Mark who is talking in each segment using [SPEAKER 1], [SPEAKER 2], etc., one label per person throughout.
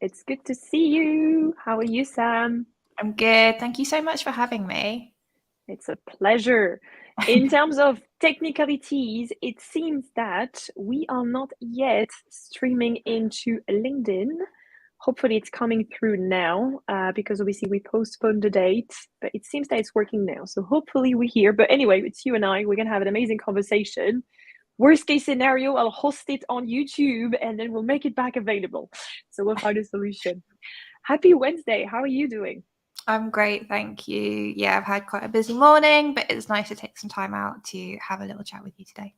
[SPEAKER 1] It's good to see you. How are you, Sam?
[SPEAKER 2] I'm good. Thank you so much for having me.
[SPEAKER 1] It's a pleasure. In terms of technicalities, it seems that we are not yet streaming into LinkedIn. Hopefully, it's coming through now because obviously we postponed the date, but it seems that it's working now. So hopefully we're here. But anyway, it's you and I. We're going to have an amazing conversation. Worst case scenario, I'll host it on YouTube and then we'll make it back available. So we'll find a solution. Happy Wednesday. How are you doing?
[SPEAKER 2] I'm great, thank you. Yeah, I've had quite a busy morning, but it's nice to take some time out to have a little chat with you today.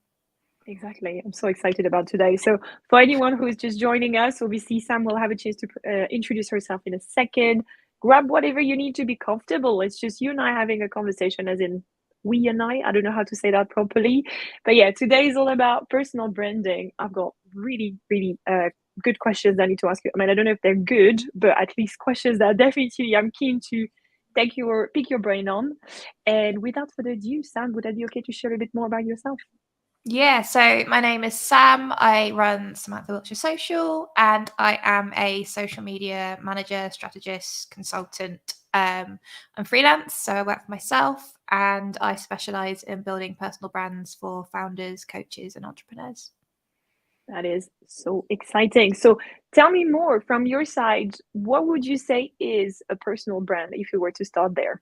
[SPEAKER 1] Exactly. I'm so excited about today. So, for anyone who is just joining us, obviously, Sam will have a chance to introduce herself in a second. Grab whatever you need to be comfortable. It's just you and I having a conversation, as in we and I. I don't know how to say that properly. But yeah, today is all about personal branding. I've got really good questions I need to ask you. I mean, I don't know if they're good, but at least questions that definitely I'm keen to pick your brain on. And without further ado, Sam, would that be okay to share a bit more about yourself?
[SPEAKER 2] Yeah, so my name is Sam. I run Samantha Wiltshire Social, and I am a social media manager, strategist, consultant. I'm freelance, so I work for myself, and I specialize in building personal brands for founders, coaches, and entrepreneurs.
[SPEAKER 1] That is so exciting. So tell me more from your side. What would you say is a personal brand if you were to start there?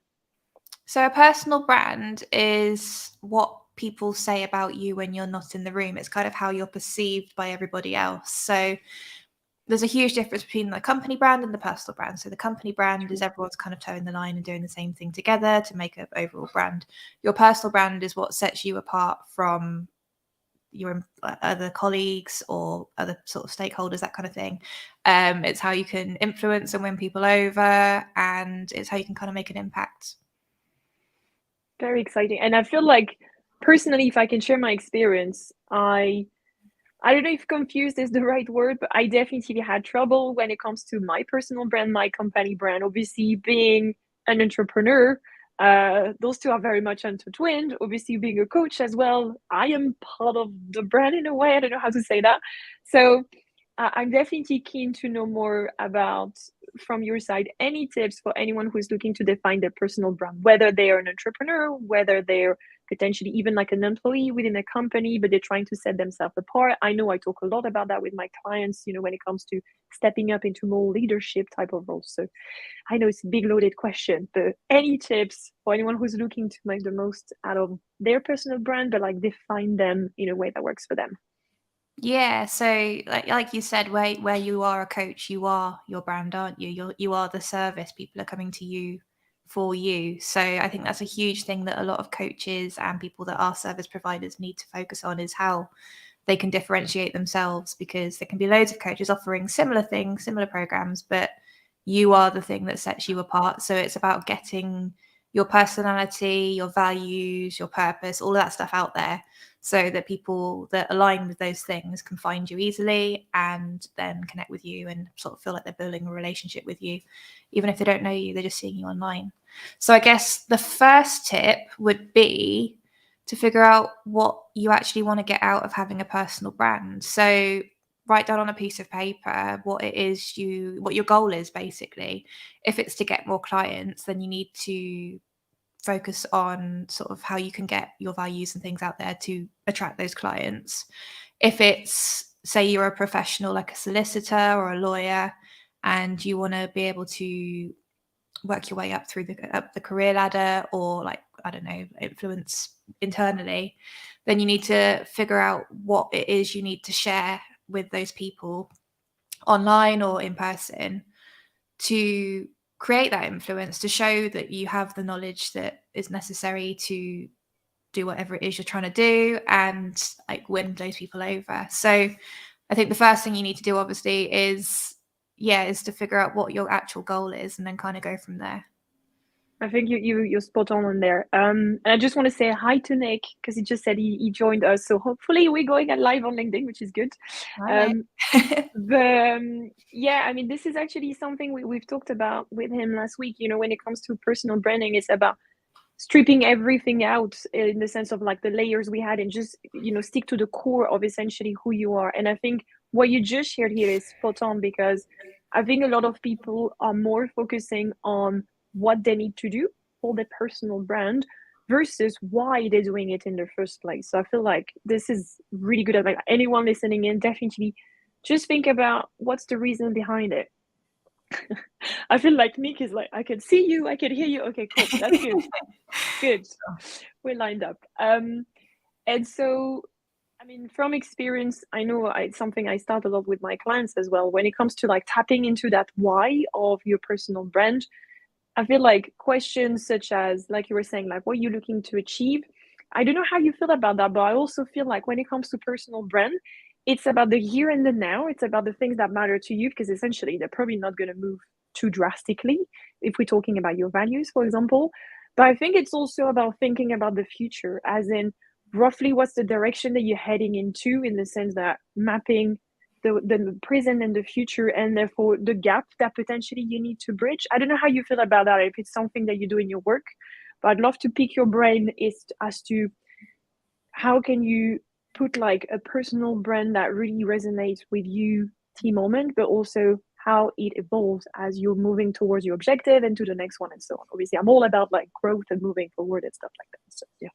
[SPEAKER 2] So a personal brand is what people say about you when you're not in the room. It's kind of how you're perceived by everybody else. So there's a huge difference between the company brand and the personal brand. So the company brand is everyone's kind of toeing the line and doing the same thing together to make an overall brand. Your personal brand is what sets you apart from your other colleagues or other sort of stakeholders, that kind of thing. It's how you can influence and win people over, and it's how you can kind of make an impact.
[SPEAKER 1] Very exciting. And I feel like personally, if I can share my experience, I don't know if confused is the right word, but I definitely had trouble when it comes to my personal brand, my company brand. Obviously, being an entrepreneur, those two are very much intertwined. Obviously, being a coach as well, I am part of the brand in a way. I don't know how to say that. So I'm definitely keen to know more about, from your side, any tips for anyone who is looking to define their personal brand, whether they are an entrepreneur, whether they're potentially even like an employee within a company, but they're trying to set themselves apart. I know I talk a lot about that with my clients, when it comes to stepping up into more leadership type of roles. So I know it's a big loaded question, but any tips for anyone who's looking to make the most out of their personal brand, but like define them in a way that works for them?
[SPEAKER 2] Yeah, so like you said, where you are a coach, you are your brand, aren't you? You are the service. People are coming to you for you. So I think that's a huge thing that a lot of coaches and people that are service providers need to focus on, is how they can differentiate themselves, because there can be loads of coaches offering similar things, similar programs, but you are the thing that sets you apart. So it's about getting your personality, your values, your purpose, all of that stuff out there, so that people that align with those things can find you easily and then connect with you and sort of feel like they're building a relationship with you. Even if they don't know you, they're just seeing you online. So I guess the first tip would be to figure out what you actually want to get out of having a personal brand. So write down on a piece of paper what your goal is, basically. If it's to get more clients, then you need to focus on sort of how you can get your values and things out there to attract those clients. If it's, say, you're a professional like a solicitor or a lawyer, and you want to be able to work your way up the career ladder, or, like, I don't know, influence internally, then you need to figure out what it is you need to share with those people online or in person to create that influence, to show that you have the knowledge that is necessary to do whatever it is you're trying to do and, like, win those people over. So I think the first thing you need to do, obviously, is to figure out what your actual goal is, and then kind of go from there.
[SPEAKER 1] I think you're spot on there. And I just want to say hi to Nick because he just said he joined us. So hopefully we're going live on LinkedIn, which is good.
[SPEAKER 2] Right.
[SPEAKER 1] Yeah, I mean, this is actually something we've talked about with him last week. When it comes to personal branding, it's about stripping everything out in the sense of like the layers we had and just stick to the core of essentially who you are. And I think what you just shared here is spot on, because I think a lot of people are more focusing on what they need to do for their personal brand versus why they're doing it in the first place. So I feel like this is really good. Like anyone listening in, definitely just think about what's the reason behind it. I feel like Nick is like, I can see you, I can hear you. Okay, cool. That's good. Good. We're lined up. And so, I mean, from experience, I know it's something I start a lot with my clients as well. When it comes to like tapping into that why of your personal brand, I feel like questions such as, like you were saying, like, what are you looking to achieve? I don't know how you feel about that, but I also feel like when it comes to personal brand, it's about the here and the now. It's about the things that matter to you, because essentially they're probably not going to move too drastically if we're talking about your values, for example. But I think it's also about thinking about the future, as in roughly what's the direction that you're heading into, in the sense that mapping the present and the future, and therefore the gap that potentially you need to bridge. I don't know how you feel about that, if it's something that you do in your work, but I'd love to pick your brain as to how can you put like a personal brand that really resonates with you T-Moment, but also how it evolves as you're moving towards your objective and to the next one and so on. Obviously, I'm all about like growth and moving forward and stuff like that. So yeah.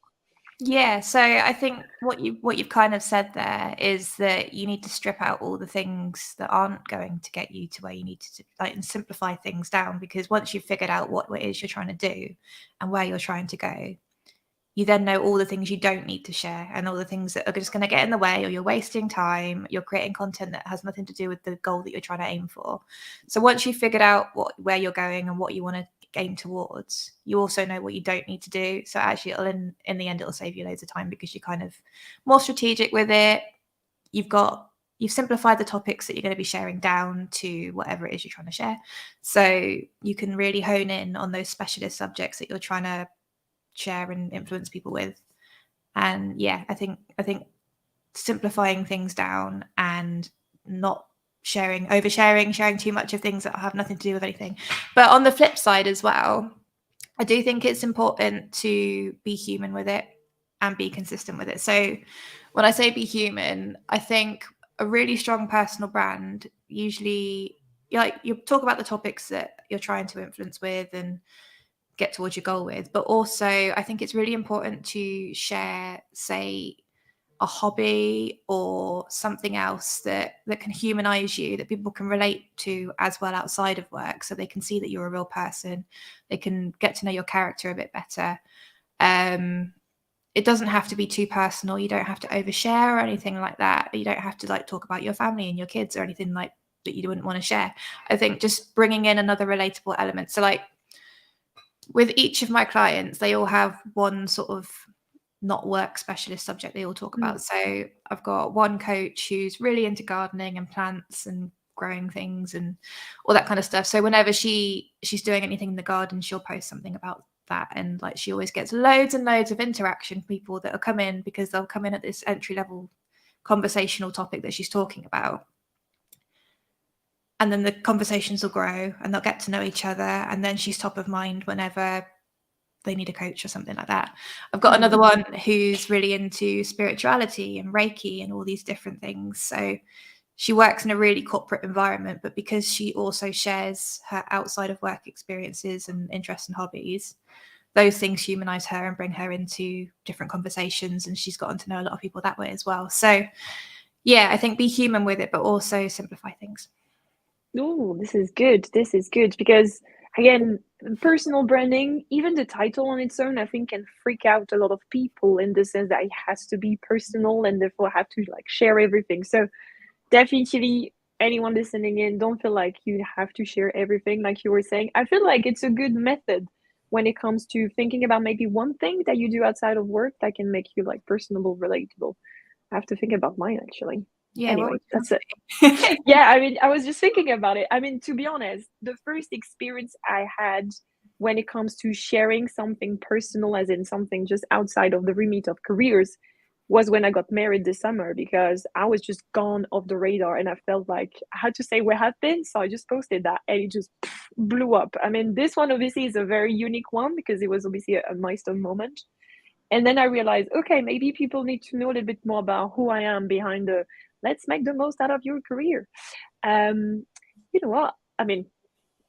[SPEAKER 2] Yeah, so I think what you've kind of said there is that you need to strip out all the things that aren't going to get you to where you need to, like, and simplify things down, because once you've figured out what it is you're trying to do and where you're trying to go, you then know all the things you don't need to share and all the things that are just going to get in the way, or you're wasting time, you're creating content that has nothing to do with the goal that you're trying to aim for. So once you've figured out where you're going and what you want to aim towards, you also know what you don't need to do. So actually it'll in the end it'll save you loads of time, because you're kind of more strategic with it. You've simplified the topics that you're going to be sharing down to whatever it is you're trying to share, so you can really hone in on those specialist subjects that you're trying to share and influence people with. And yeah, I think simplifying things down and not oversharing, sharing too much of things that have nothing to do with anything. But on the flip side as well, I do think it's important to be human with it and be consistent with it. So when I say be human, I think a really strong personal brand usually, like, you talk about the topics that you're trying to influence with and get towards your goal with, but also I think it's really important to share, say, a hobby or something else that can humanize you, that people can relate to as well outside of work, so they can see that you're a real person, they can get to know your character a bit better. It doesn't have to be too personal, you don't have to overshare or anything like that, you don't have to like talk about your family and your kids or anything like that you wouldn't want to share. I think just bringing in another relatable element. So like with each of my clients, they all have one sort of not work specialist subject they all talk about. So I've got one coach who's really into gardening and plants and growing things and all that kind of stuff. So whenever she's doing anything in the garden, she'll post something about that, and like she always gets loads and loads of interaction, people that will come in because they'll come in at this entry level conversational topic that she's talking about, and then the conversations will grow and they'll get to know each other, and then she's top of mind whenever they need a coach or something like that. I've got another one who's really into spirituality and Reiki and all these different things. So she works in a really corporate environment, but because she also shares her outside of work experiences and interests and hobbies, those things humanize her and bring her into different conversations, and she's gotten to know a lot of people that way as well. So yeah, I think be human with it, but also simplify things.
[SPEAKER 1] Oh, this is good. This is good because, again, personal branding, even the title on its own, I think can freak out a lot of people, in the sense that it has to be personal and therefore have to like share everything. So definitely anyone listening in, don't feel like you have to share everything, like you were saying. I feel like it's a good method when it comes to thinking about maybe one thing that you do outside of work that can make you like personable, relatable. I have to think about mine actually.
[SPEAKER 2] Yeah,
[SPEAKER 1] Anyway, that's it. Yeah, I mean, I was just thinking about it. I mean, to be honest, the first experience I had when it comes to sharing something personal, as in something just outside of the remit of careers, was when I got married this summer, because I was just gone off the radar and I felt like I had to say where I've been. So I just posted that and it just blew up. I mean, this one obviously is a very unique one because it was obviously a milestone moment. And then I realized, okay, maybe people need to know a little bit more about who I am behind the let's make the most out of your career. You know what? I mean,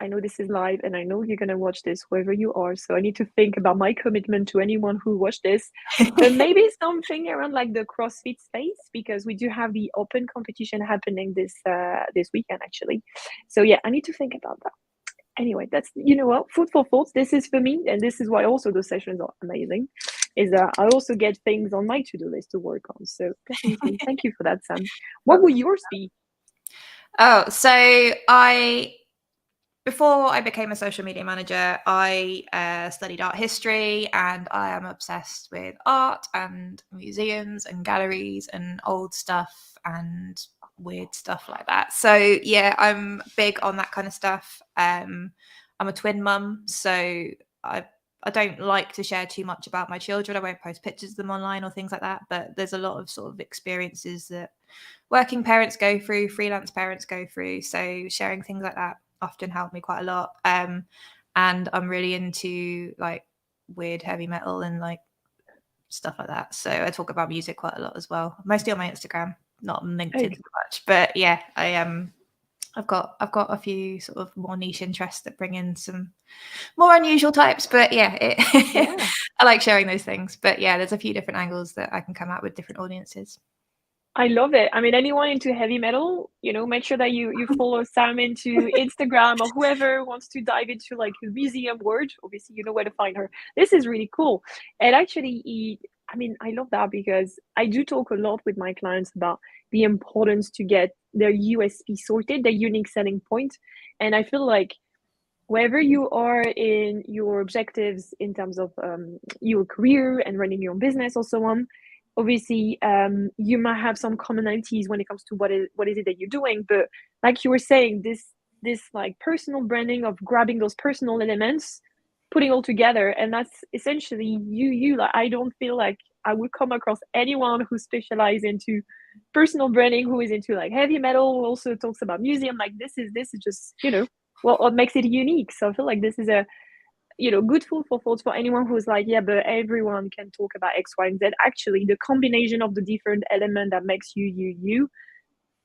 [SPEAKER 1] I know this is live and I know you're going to watch this wherever you are. So I need to think about my commitment to anyone who watched this. But maybe something around like the CrossFit space, because we do have the open competition happening this weekend, actually. So yeah, I need to think about that. Anyway, that's, you know what, food for thought. This is for me. And this is why also those sessions are amazing, is that I also get things on my to-do list to work on. So definitely thank you for that, Sam. What would yours be?
[SPEAKER 2] Oh, so before I became a social media manager, I studied art history, and I am obsessed with art and museums and galleries and old stuff and weird stuff like that. So yeah, I'm big on that kind of stuff. I'm a twin mum, so I don't like to share too much about my children. I won't post pictures of them online or things like that, but there's a lot of sort of experiences that working parents go through, freelance parents go through. So sharing things like that often help me quite a lot. And I'm really into like weird heavy metal and like stuff like that. So I talk about music quite a lot as well, mostly on my Instagram, not on LinkedIn
[SPEAKER 1] Okay.
[SPEAKER 2] so much. But yeah, I've got a few sort of more niche interests that bring in some more unusual types. But yeah,
[SPEAKER 1] Yeah.
[SPEAKER 2] I like sharing those things. But yeah, there's a few different angles that I can come at with different audiences.
[SPEAKER 1] I love it. I mean, anyone into heavy metal, you know, make sure that you follow Sam into Instagram, or whoever wants to dive into like the museum world. Obviously, you know where to find her. This is really cool. And actually, I mean, I love that because I do talk a lot with my clients about the importance to get their USP sorted, their unique selling point. And I feel like wherever you are in your objectives in terms of your career and running your own business or so on, obviously you might have some commonalities when it comes to what is it that you're doing. But like you were saying, this like personal branding of grabbing those personal elements, putting all together, and that's essentially you. Like, I don't feel like I would come across anyone who specializes into personal branding, who is into like heavy metal, who also talks about museum. Like this is just, you know, what makes it unique. So I feel like this is a, you know, good food for thought for anyone who's like, yeah, but everyone can talk about X, Y, and Z. Actually, the combination of the different element that makes you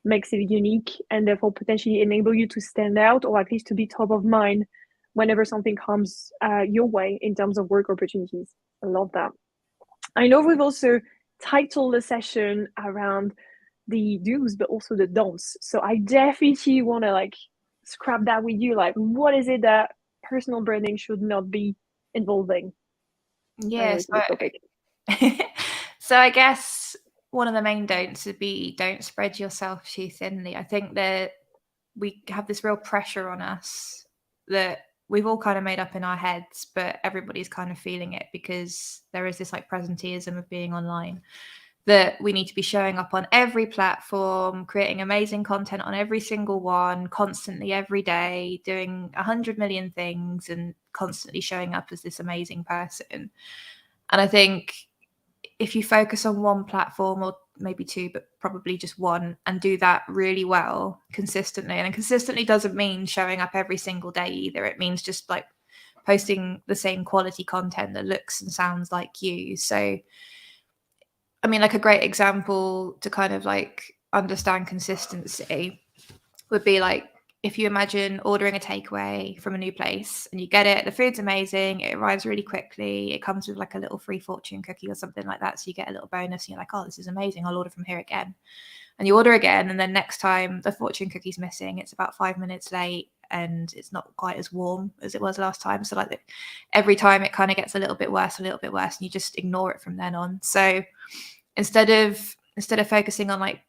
[SPEAKER 1] makes it unique, and therefore potentially enable you to stand out, or at least to be top of mind whenever something comes your way in terms of work opportunities. I love that. I know we've also titled the session around the do's, but also the don'ts. So I definitely want to like scrap that with you. Like, what is it that personal branding should not be involving?
[SPEAKER 2] Yes.
[SPEAKER 1] The topic.
[SPEAKER 2] So I guess one of the main don'ts would be don't spread yourself too thinly. I think that we have this real pressure on us that we've all kind of made up in our heads, but everybody's kind of feeling it because there is this like presenteeism of being online, that we need to be showing up on every platform, creating amazing content on every single one, constantly every day, doing 100 million things and constantly showing up as this amazing person. And I think if you focus on one platform, or maybe two, but probably just one, and do that really well consistently, and consistently doesn't mean showing up every single day either. It means just like posting the same quality content that looks and sounds like you. So I mean, like a great example to kind of like understand consistency would be like if you imagine ordering a takeaway from a new place and you get it, the food's amazing, it arrives really quickly, it comes with like a little free fortune cookie or something like that. So you get a little bonus and you're like, oh, this is amazing, I'll order from here again. And you order again, and then next time the fortune cookie's missing, it's about 5 minutes late and it's not quite as warm as it was last time. So like every time it kind of gets a little bit worse, and you just ignore it from then on. So instead of focusing on like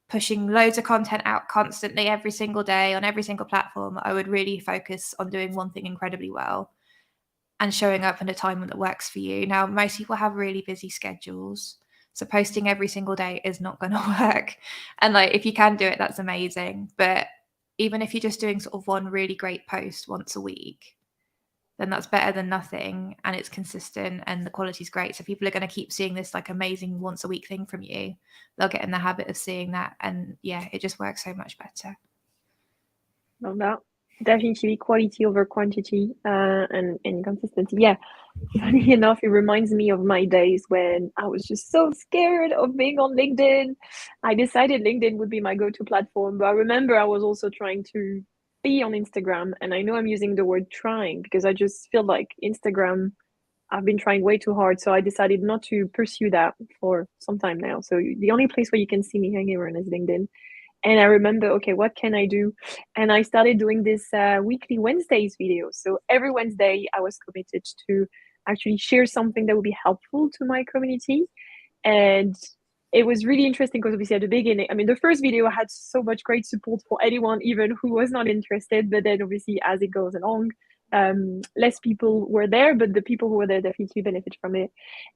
[SPEAKER 2] pushing loads of content out constantly every single day on every single platform, I would really focus on doing one thing incredibly well and showing up in a time that works for you. Now, most people have really busy schedules, so posting every single day is not going to work. And like if you can do it, that's amazing. But even if you're just doing sort of one really great post once a week, then that's better than nothing, and it's consistent and the quality's great. So people are going to keep seeing this like amazing once a week thing from you. They'll get in the habit of seeing that, and yeah, it just works so much better.
[SPEAKER 1] Love that. Definitely quality over quantity, and consistency. Yeah. Funny enough, it reminds me of my days when I was just so scared of being on LinkedIn. I decided LinkedIn would be my go-to platform, but I remember I was also trying to be on Instagram. And I know I'm using the word trying because I just feel like Instagram, I've been trying way too hard. So I decided not to pursue that for some time now. So the only place where you can see me hanging around is LinkedIn. And I remember, okay, what can I do? And I started doing this weekly Wednesdays video. So every Wednesday, I was committed to actually share something that would be helpful to my community. And it was really interesting because obviously at the beginning, I mean, the first video had so much great support for anyone, even who was not interested. But then obviously as it goes along, less people were there, but the people who were there definitely benefit from it.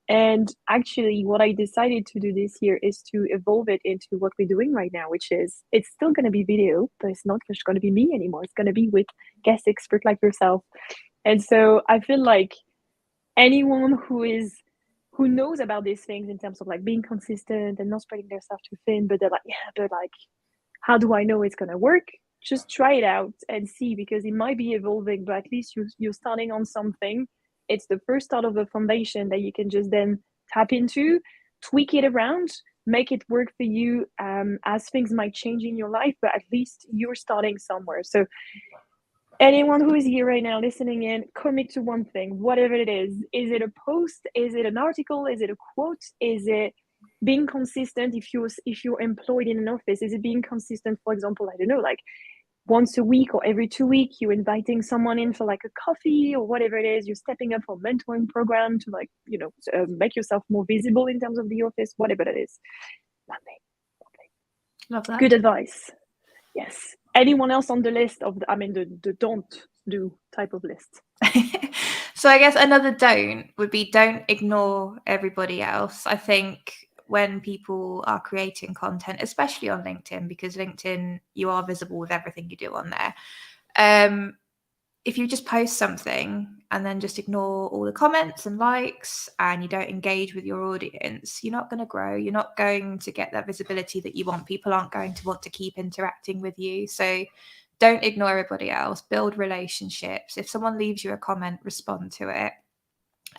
[SPEAKER 1] And actually, what I decided to do this year is to evolve it into what we're doing right now, which is it's still going to be video, but it's not just going to be me anymore. It's going to be with guest experts like yourself. And so I feel like anyone who knows about these things in terms of like being consistent and not spreading their stuff too thin, but they're like, yeah, but like, how do I know it's going to work? Just try it out and see, because it might be evolving, but at least you're starting on something. It's the first start of the foundation that you can just then tap into, tweak it around, make it work for you, as things might change in your life, but at least you're starting somewhere. So anyone who is here right now listening in, commit to one thing, whatever it is. Is it a post? Is it an article? Is it a quote? Is it being consistent if you're employed in an office? Is it being consistent, for example, I don't know, like once a week or every 2 weeks, you're inviting someone in for like a coffee or whatever it is. You're stepping up for mentoring program to like, make yourself more visible in terms of the office, whatever it is. One thing.
[SPEAKER 2] Love that.
[SPEAKER 1] Good advice. Yes. Anyone else on the list of the don't do type of list?
[SPEAKER 2] So I guess another don't would be don't ignore everybody else. I think when people are creating content, especially on LinkedIn, because LinkedIn, you are visible with everything you do on there. If you just post something and then just ignore all the comments and likes and you don't engage with your audience, you're not going to grow. You're not going to get that visibility that you want. People aren't going to want to keep interacting with you. So don't ignore everybody else. Build relationships. If someone leaves you a comment, respond to it.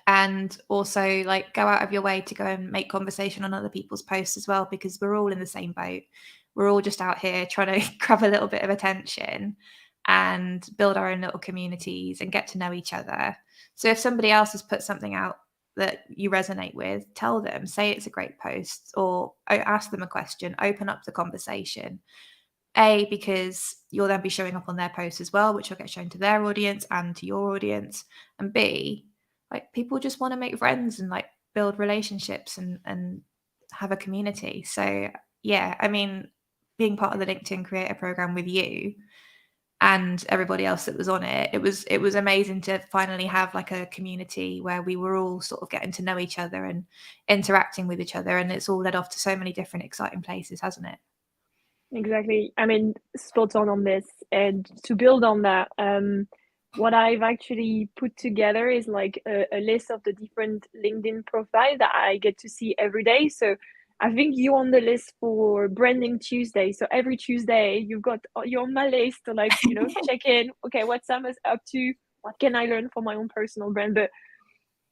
[SPEAKER 2] And also like go out of your way to go and make conversation on other people's posts as well, because we're all in the same boat. We're all just out here trying to grab a little bit of attention and build our own little communities and get to know each other. So if somebody else has put something out that you resonate with, tell them, say it's a great post, or ask them a question, open up the conversation. Because you'll then be showing up on their posts as well, which will get shown to their audience and to your audience. And B, like people just want to make friends and like build relationships and have a community. So yeah, I mean, being part of the LinkedIn Creator Program with you and everybody else that was on it, it was amazing to finally have like a community where we were all sort of getting to know each other and interacting with each other, and it's all led off to so many different exciting places, hasn't it?
[SPEAKER 1] Exactly. I mean, spot on this. And to build on that, what I've actually put together is like a list of the different LinkedIn profiles that I get to see every day. So I think you're on the list for Branding Tuesday. So every Tuesday you're on my list to like, check in. Okay, what's Sam is up to? What can I learn for my own personal brand? But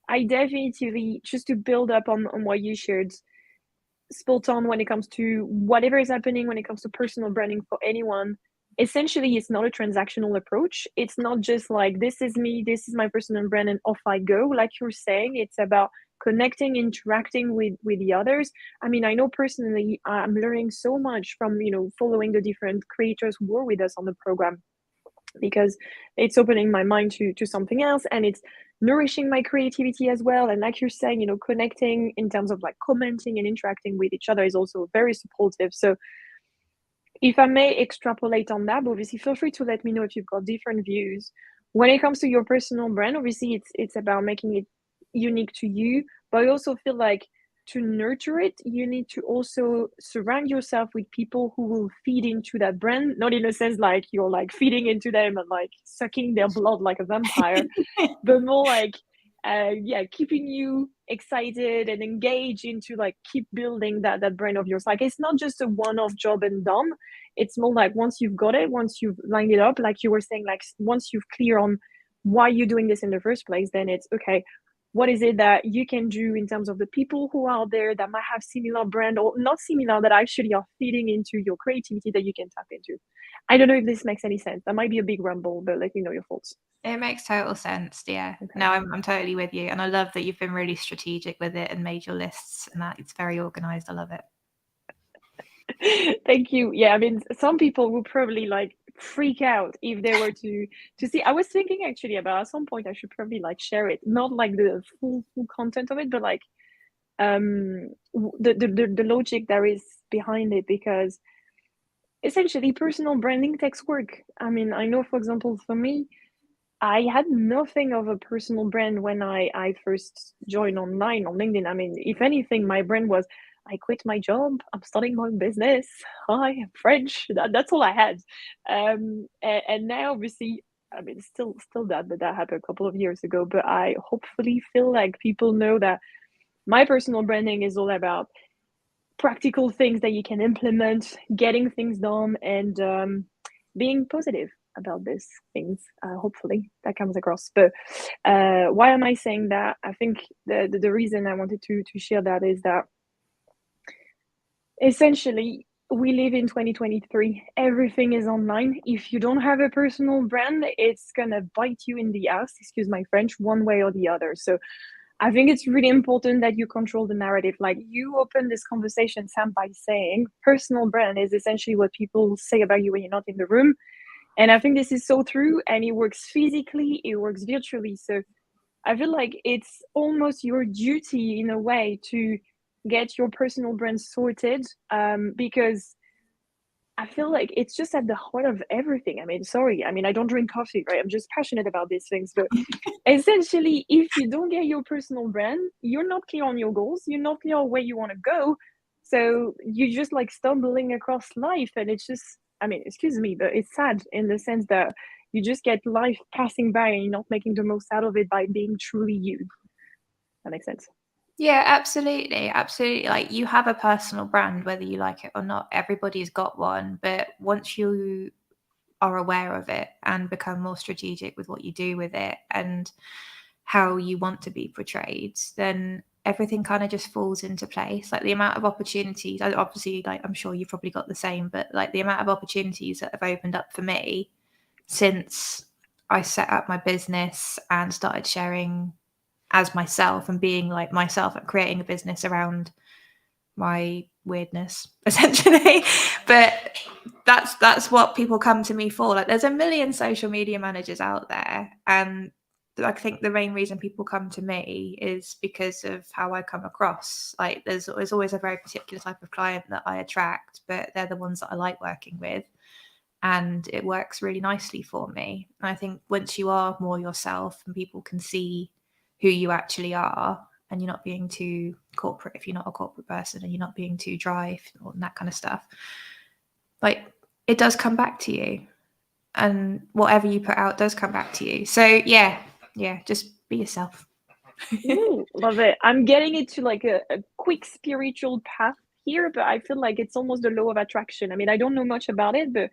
[SPEAKER 1] I definitely, just to build up on what you shared, spot on when it comes to whatever is happening when it comes to personal branding for anyone. Essentially, it's not a transactional approach. It's not just like, this is me, this is my personal brand, and off I go. Like you're saying, it's about connecting, interacting with the others. I mean, I know personally, I'm learning so much from, following the different creators who were with us on the program, because it's opening my mind to something else, and it's nourishing my creativity as well. And like you're saying, connecting in terms of like commenting and interacting with each other is also very supportive. So if I may extrapolate on that, but obviously feel free to let me know if you've got different views. When it comes to your personal brand, obviously it's about making it unique to you, but I also feel like to nurture it, you need to also surround yourself with people who will feed into that brand, not in a sense like you're like feeding into them and like sucking their blood like a vampire, but more like keeping you excited and engaged into like keep building that brand of yours. Like it's not just a one-off job and done. It's more like once you've got it, once you've lined it up, like you were saying, like once you've clear on why you're doing this in the first place, then it's okay, what is it that you can do in terms of the people who are there that might have similar brand or not similar, that actually are feeding into your creativity that you can tap into. I don't know if this makes any sense. That might be a big rumble, but let me know your thoughts.
[SPEAKER 2] It makes total sense. Yeah.
[SPEAKER 1] Okay.
[SPEAKER 2] No, I'm totally with you. And I love that you've been really strategic with it and made your lists and that it's very organized. I love it.
[SPEAKER 1] Thank you. Yeah, I mean, some people will probably like freak out if they were to see. I was thinking actually about at some point I should probably like share it, not like the full content of it, but like the logic there is behind it, because essentially personal branding takes work. I mean, I know, for example, for me, I had nothing of a personal brand when I first joined online on LinkedIn. I mean, if anything, my brand was I quit my job, I'm starting my own business. Hi, I'm French. That's all I had. And now, obviously, I mean, still that, but that happened a couple of years ago. But I hopefully feel like people know that my personal branding is all about practical things that you can implement, getting things done, and being positive about these things. Hopefully that comes across. But why am I saying that? I think the reason I wanted to share that is that essentially we live in 2023. Everything is online. If you don't have a personal brand, it's gonna bite you in the ass, excuse my French, one way or the other. So I think it's really important that you control the narrative. Like, you open this conversation, Sam, by saying personal brand is essentially what people say about you when you're not in the room. And I think this is so true, and it works physically, it works virtually. So I feel like it's almost your duty in a way to get your personal brand sorted, because I feel like it's just at the heart of everything. I mean, sorry, I mean, I don't drink coffee, right? I'm just passionate about these things. But essentially, if you don't get your personal brand, you're not clear on your goals, you're not clear on where you want to go. So you just like stumbling across life. And it's just, I mean, excuse me, but it's sad in the sense that you just get life passing by and you're not making the most out of it by being truly you. That makes sense.
[SPEAKER 2] Yeah, absolutely. Absolutely. Like, you have a personal brand, whether you like it or not. Everybody's got one. But once you are aware of it and become more strategic with what you do with it and how you want to be portrayed, then everything kind of just falls into place. Like, the amount of opportunities, obviously, like, I'm sure you've probably got the same, but like the amount of opportunities that have opened up for me since I set up my business and started sharing as myself and being like myself and creating a business around my weirdness, essentially. But that's what people come to me for. Like, there's a million social media managers out there, and I think the main reason people come to me is because of how I come across. Like, there's always a very particular type of client that I attract, but they're the ones that I like working with, and it works really nicely for me. And I think once you are more yourself and people can see who you actually are, and you're not being too corporate if you're not a corporate person, and you're not being too dry or that kind of stuff, like, it does come back to you, and whatever you put out does come back to you. So yeah, just be yourself.
[SPEAKER 1] Ooh, love it. I'm getting into like a quick spiritual path here, but I feel like it's almost the law of attraction. I mean, I don't know much about it, but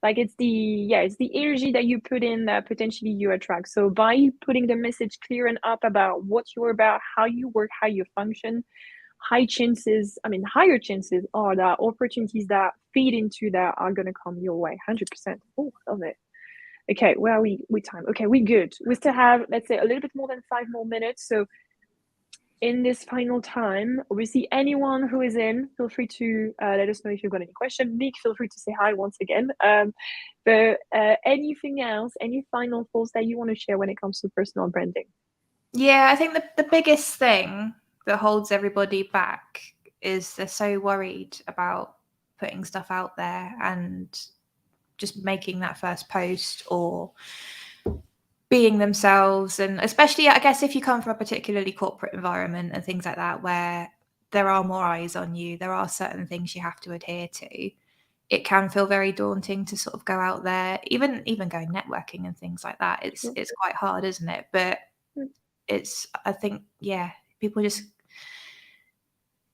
[SPEAKER 1] like it's the energy that you put in that potentially you attract. So by putting the message clear and up about what you're about, how you work, how you function, higher chances are that opportunities that feed into that are gonna come your way. 100%. Oh, love it. Okay, where are we with time? Okay, we good. We still have, let's say, a little bit more than 5 more minutes. So in this final time, obviously, anyone who is in, feel free to let us know if you've got any question. Nick, feel free to say hi once again. But anything else, any final thoughts that you want to share when it comes to personal branding?
[SPEAKER 2] Yeah, I think the biggest thing that holds everybody back is they're so worried about putting stuff out there and just making that first post or being themselves. And especially, I guess, if you come from a particularly corporate environment and things like that, where there are more eyes on you, there are certain things you have to adhere to. It can feel very daunting to sort of go out there, even going networking and things like that. It's
[SPEAKER 1] Sure.
[SPEAKER 2] quite hard, isn't it? But it's, I think, yeah, people just,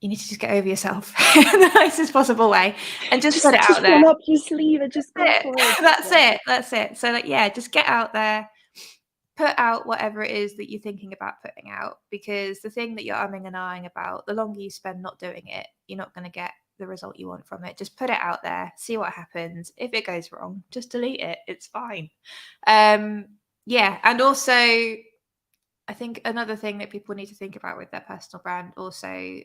[SPEAKER 2] you need to just get over yourself in the nicest possible way and just put it out there.
[SPEAKER 1] Roll up your sleeve and just go for it.
[SPEAKER 2] That's it. So, like, yeah, just get out there, put out whatever it is that you're thinking about putting out, because the thing that you're umming and ahhing about, the longer you spend not doing it, you're not going to get the result you want from it. Just put it out there, see what happens. If it goes wrong, just delete it. It's fine. Yeah. And also, I think another thing that people need to think about with their personal brand, also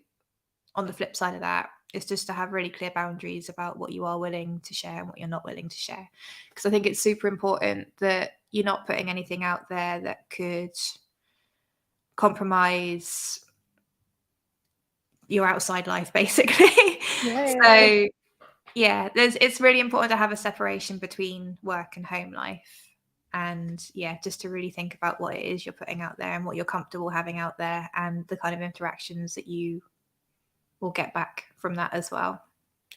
[SPEAKER 2] on the flip side of that, is just to have really clear boundaries about what you are willing to share and what you're not willing to share. Because I think it's super important that you're not putting anything out there that could compromise your outside life, basically. So yeah, it's really important to have a separation between work and home life. And yeah, just to really think about what it is you're putting out there and what you're comfortable having out there, and the kind of interactions that you will get back from that as well.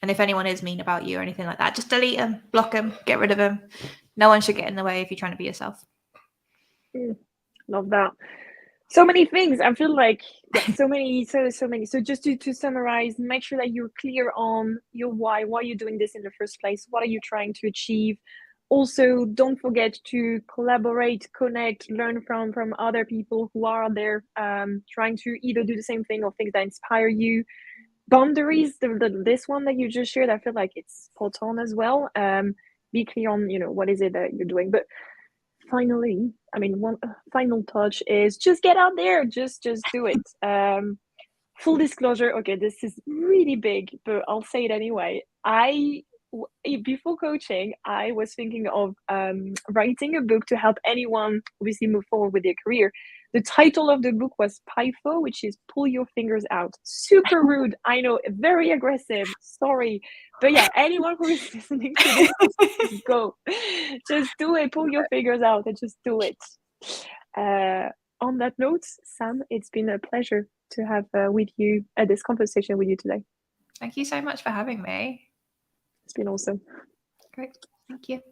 [SPEAKER 2] And if anyone is mean about you or anything like that, just delete them, block them, get rid of them. No one should get in the way if you're trying to be yourself.
[SPEAKER 1] Love that. So many things. I feel like so many. So just to summarize, make sure that you're clear on your why you're doing this in the first place. What are you trying to achieve? Also, don't forget to collaborate, connect, learn from other people who are there, trying to either do the same thing or things that inspire you. Boundaries, this one that you just shared, I feel like it's spot on as well. Be clear on, what is it that you're doing. But finally, one final touch is just get out there, just do it. Full disclosure, okay, this is really big, but I'll say it anyway. Before coaching, I was thinking of writing a book to help anyone obviously move forward with their career. The title of the book was PIFO, which is Pull Your Fingers Out. Super rude, I know, very aggressive, sorry. But yeah, anyone who is listening to this, just go. Just do it, pull your fingers out and just do it. On that note, Sam, it's been a pleasure to have with you this conversation with you today.
[SPEAKER 2] Thank you so much for having me.
[SPEAKER 1] It's been awesome.
[SPEAKER 2] Great. Thank you.